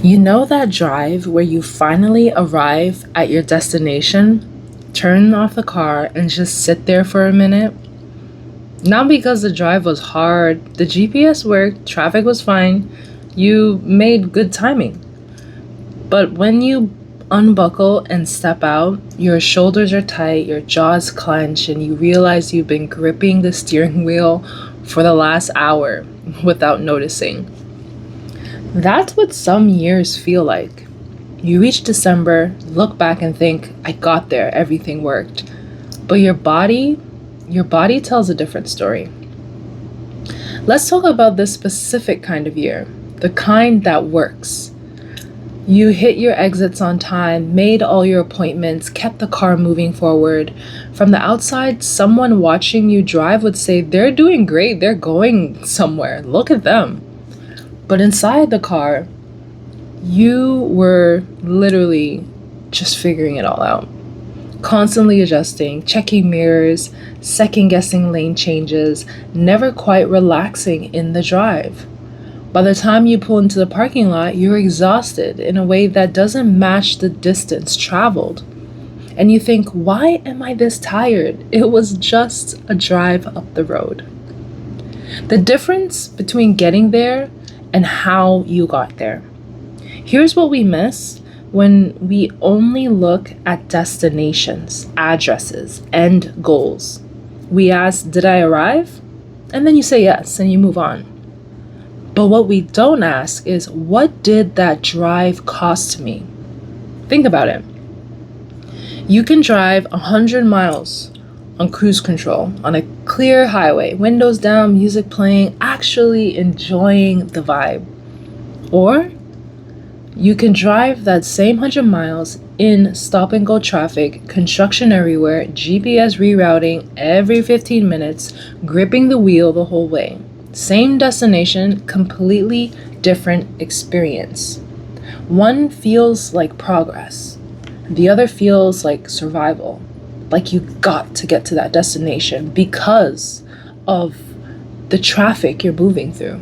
You know that drive where you finally arrive at your destination, turn off the car, and just sit there for a minute? Not because the drive was hard, the GPS worked, traffic was fine, you made good timing. But when you unbuckle and step out, your shoulders are tight, your jaws clench, and you realize you've been gripping the steering wheel for the last hour without noticing. That's what some years feel like. You reach December, look back and think, I got there, everything worked. But your body tells a different story. Let's talk about this specific kind of year, the kind that works. You hit your exits on time, made all your appointments, kept the car moving forward. From the outside, someone watching you drive would say, they're doing great, they're going somewhere, look at them. But inside the car, you were literally just figuring it all out, constantly adjusting, checking mirrors, second guessing lane changes, never quite relaxing in the drive. By the time you pull into the parking lot, you're exhausted in a way that doesn't match the distance traveled. And you think, why am I this tired? It was just a drive up the road. The difference between getting there and how you got there. Here's what we miss when we only look at destinations, addresses, end goals. We ask, did I arrive? And then you say yes and you move on. But what we don't ask is, what did that drive cost me? Think about it. You can drive 100 miles on cruise control on a clear highway, windows down, music playing, actually enjoying the vibe. Or you can drive that same 100 miles in stop and go traffic, construction everywhere, GPS rerouting every 15 minutes, gripping the wheel the whole way. Same destination, completely different experience. One feels like progress, the other feels like survival. Like you got to get to that destination because of the traffic you're moving through.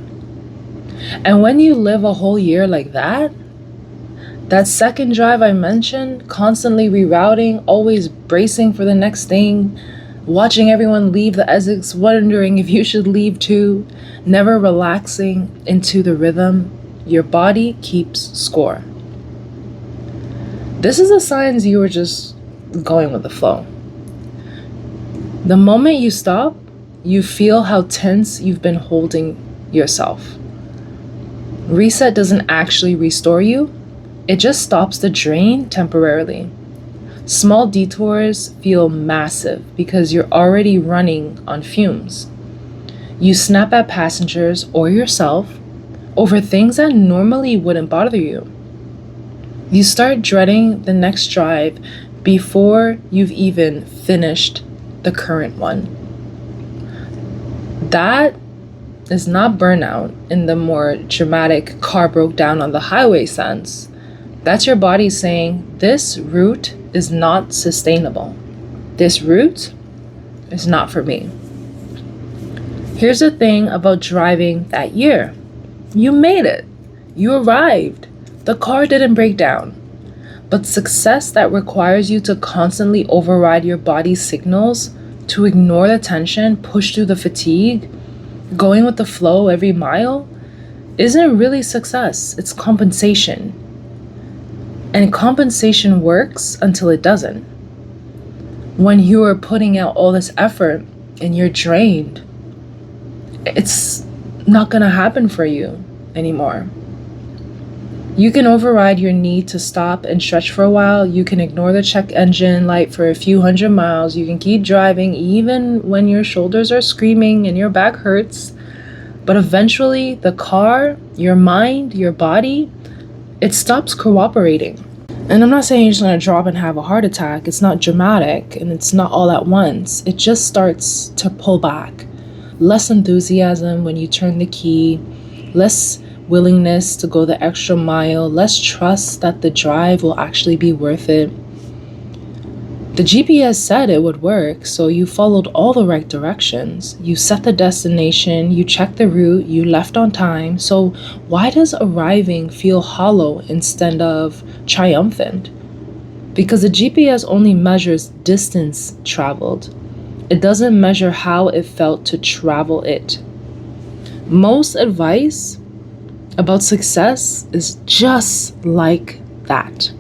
And when you live a whole year like that second drive I mentioned, constantly rerouting, always bracing for the next thing, watching everyone leave the exits, wondering if you should leave too, never relaxing into the rhythm, your body keeps score. This is a sign you were just going with the flow. The moment you stop, you feel how tense you've been holding yourself. Reset doesn't actually restore you, it just stops the drain temporarily. Small detours feel massive because you're already running on fumes. You snap at passengers or yourself over things that normally wouldn't bother you. You start dreading the next drive before you've even finished the current one. That is not burnout in the more dramatic car broke down on the highway sense. That's your body saying, this route is not sustainable. This route is not for me. Here's the thing about driving that year. You made it. You arrived. The car didn't break down. But success that requires you to constantly override your body's signals, to ignore the tension, push through the fatigue, going with the flow every mile, isn't really success. It's compensation. And compensation works until it doesn't. When you are putting out all this effort and you're drained, it's not going to happen for you anymore. You can override your need to stop and stretch for a while. You can ignore the check engine light for a few hundred miles. You can keep driving even when your shoulders are screaming and your back hurts. But eventually, the car, your mind, your body, it stops cooperating. And I'm not saying you're just going to drop and have a heart attack. It's not dramatic and it's not all at once. It just starts to pull back. Less enthusiasm when you turn the key, less willingness to go the extra mile, less trust that the drive will actually be worth it. The GPS said it would work, so you followed all the right directions. You set the destination, you checked the route, you left on time. So why does arriving feel hollow instead of triumphant? Because the GPS only measures distance traveled. It doesn't measure how it felt to travel it. Most advice about success is just like that.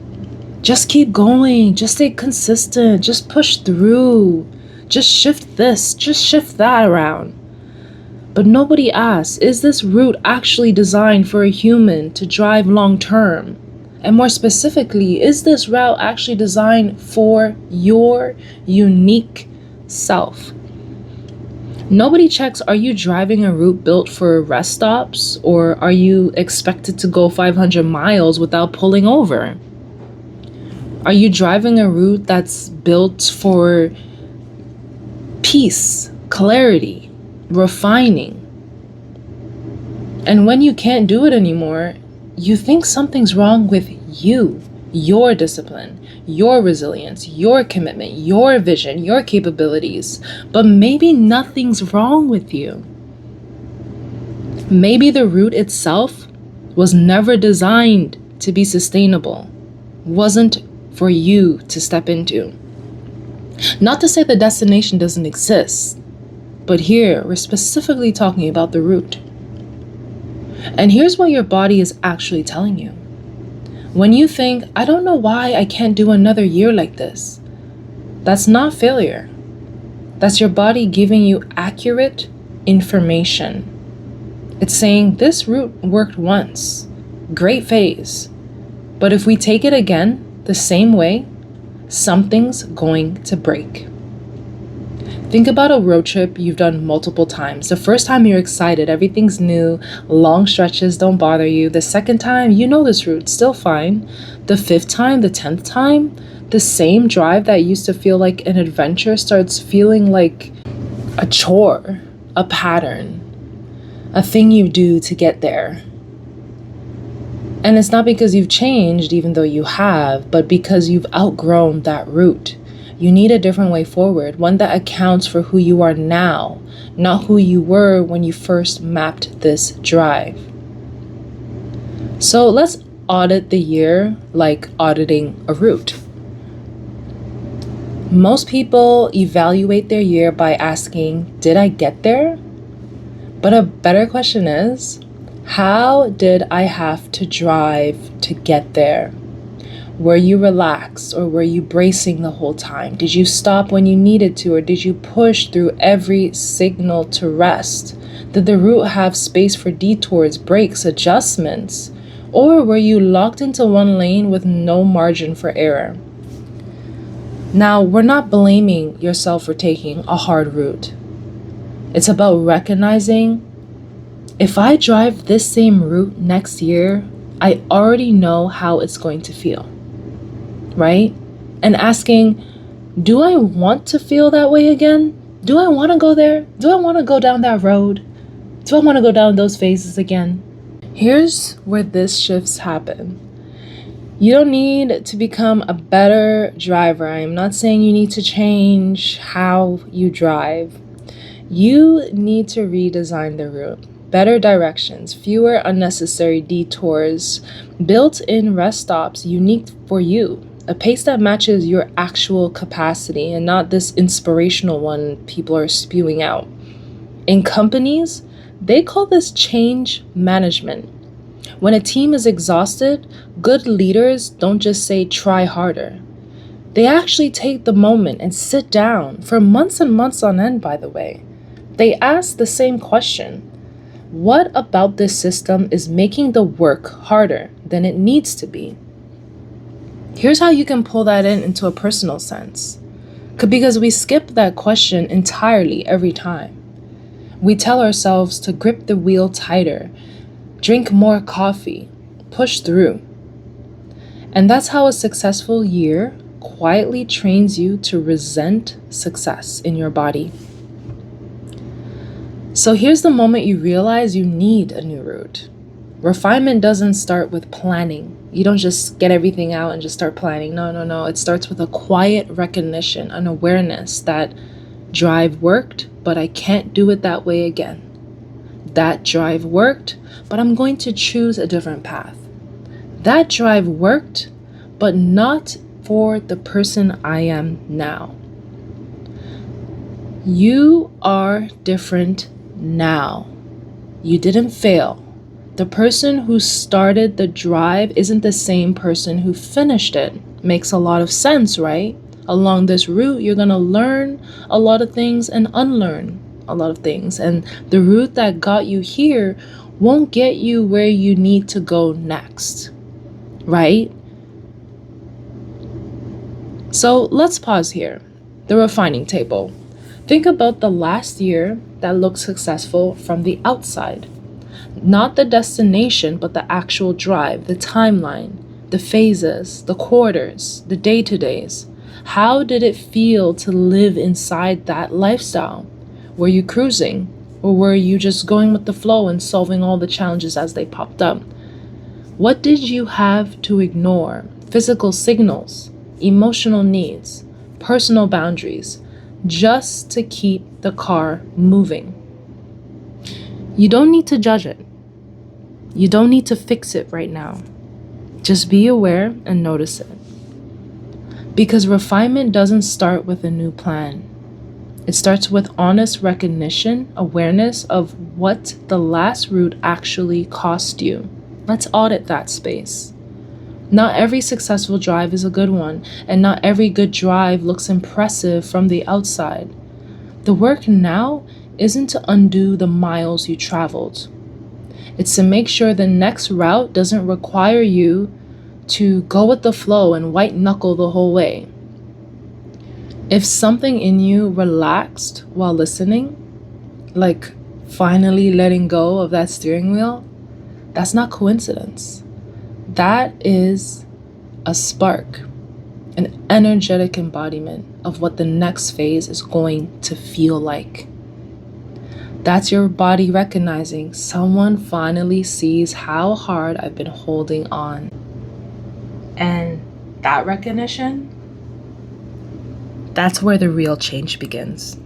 Just keep going, just stay consistent, just push through, just shift this, just shift that around. But nobody asks, is this route actually designed for a human to drive long term? And more specifically, is this route actually designed for your unique self? Nobody checks, are you driving a route built for rest stops, or are you expected to go 500 miles without pulling over? Are you driving a route that's built for peace, clarity, refining? And when you can't do it anymore, you think something's wrong with you, your discipline, your resilience, your commitment, your vision, your capabilities. But maybe nothing's wrong with you. Maybe the route itself was never designed to be sustainable, wasn't for you to step into. Not to say the destination doesn't exist, but here we're specifically talking about the route. And here's what your body is actually telling you. When you think, I don't know why I can't do another year like this, that's not failure. That's your body giving you accurate information. It's saying this route worked once, great phase, but if we take it again, the same way, something's going to break. Think about a road trip you've done multiple times. The first time you're excited, everything's new, long stretches don't bother you. The second time, you know this route, still fine. The fifth time, the 10th time, the same drive that used to feel like an adventure starts feeling like a chore, a pattern, a thing you do to get there. And it's not because you've changed, even though you have, but because you've outgrown that route. You need a different way forward, one that accounts for who you are now, not who you were when you first mapped this drive. So let's audit the year like auditing a route. Most people evaluate their year by asking, did I get there? But a better question is, how did I have to drive to get there? Were you relaxed, or were you bracing the whole time? Did you stop when you needed to, or did you push through every signal to rest? Did the route have space for detours, breaks, adjustments? Or were you locked into one lane with no margin for error? Now, we're not blaming yourself for taking a hard route. It's about recognizing, if I drive this same route next year, I already know how it's going to feel, right? And asking, do I want to feel that way again? Do I want to go there? Do I want to go down that road? Do I want to go down those phases again? Here's where this shifts happen. You don't need to become a better driver. I am not saying you need to change how you drive. You need to redesign the route. Better directions, fewer unnecessary detours, built-in rest stops unique for you, a pace that matches your actual capacity and not this inspirational one people are spewing out. In companies, they call this change management. When a team is exhausted, good leaders don't just say try harder. They actually take the moment and sit down for months and months on end, by the way. They ask the same question. What about this system is making the work harder than it needs to be? Here's how you can pull that into a personal sense. Because we skip that question entirely every time. We tell ourselves to grip the wheel tighter, drink more coffee, push through. And that's how a successful year quietly trains you to resent success in your body. So here's the moment you realize you need a new route. Refinement doesn't start with planning. You don't just get everything out and just start planning. No, no, no. It starts with a quiet recognition, an awareness that drive worked, but I can't do it that way again. That drive worked, but I'm going to choose a different path. That drive worked, but not for the person I am now. You are different now. You didn't fail. The person who started the drive isn't the same person who finished it. Makes a lot of sense, right? Along this route, you're going to learn a lot of things and unlearn a lot of things. And the route that got you here won't get you where you need to go next, right? So let's pause here. The refining table. Think about the last year that looked successful from the outside. Not the destination, but the actual drive, the timeline, the phases, the quarters, the day-to-days. How did it feel to live inside that lifestyle? Were you cruising, or were you just going with the flow and solving all the challenges as they popped up? What did you have to ignore? Physical signals, emotional needs, personal boundaries, just to keep the car moving. You don't need to judge it. You don't need to fix it right now. Just be aware and notice it. Because refinement doesn't start with a new plan. It starts with honest recognition, awareness of what the last route actually cost you. Let's audit that space. Not every successful drive is a good one, and not every good drive looks impressive from the outside. The work now isn't to undo the miles you traveled. It's to make sure the next route doesn't require you to go with the flow and white knuckle the whole way. If something in you relaxed while listening, like finally letting go of that steering wheel, that's not coincidence. That is a spark, an energetic embodiment of what the next phase is going to feel like. That's your body recognizing someone finally sees how hard I've been holding on. And that recognition, that's where the real change begins.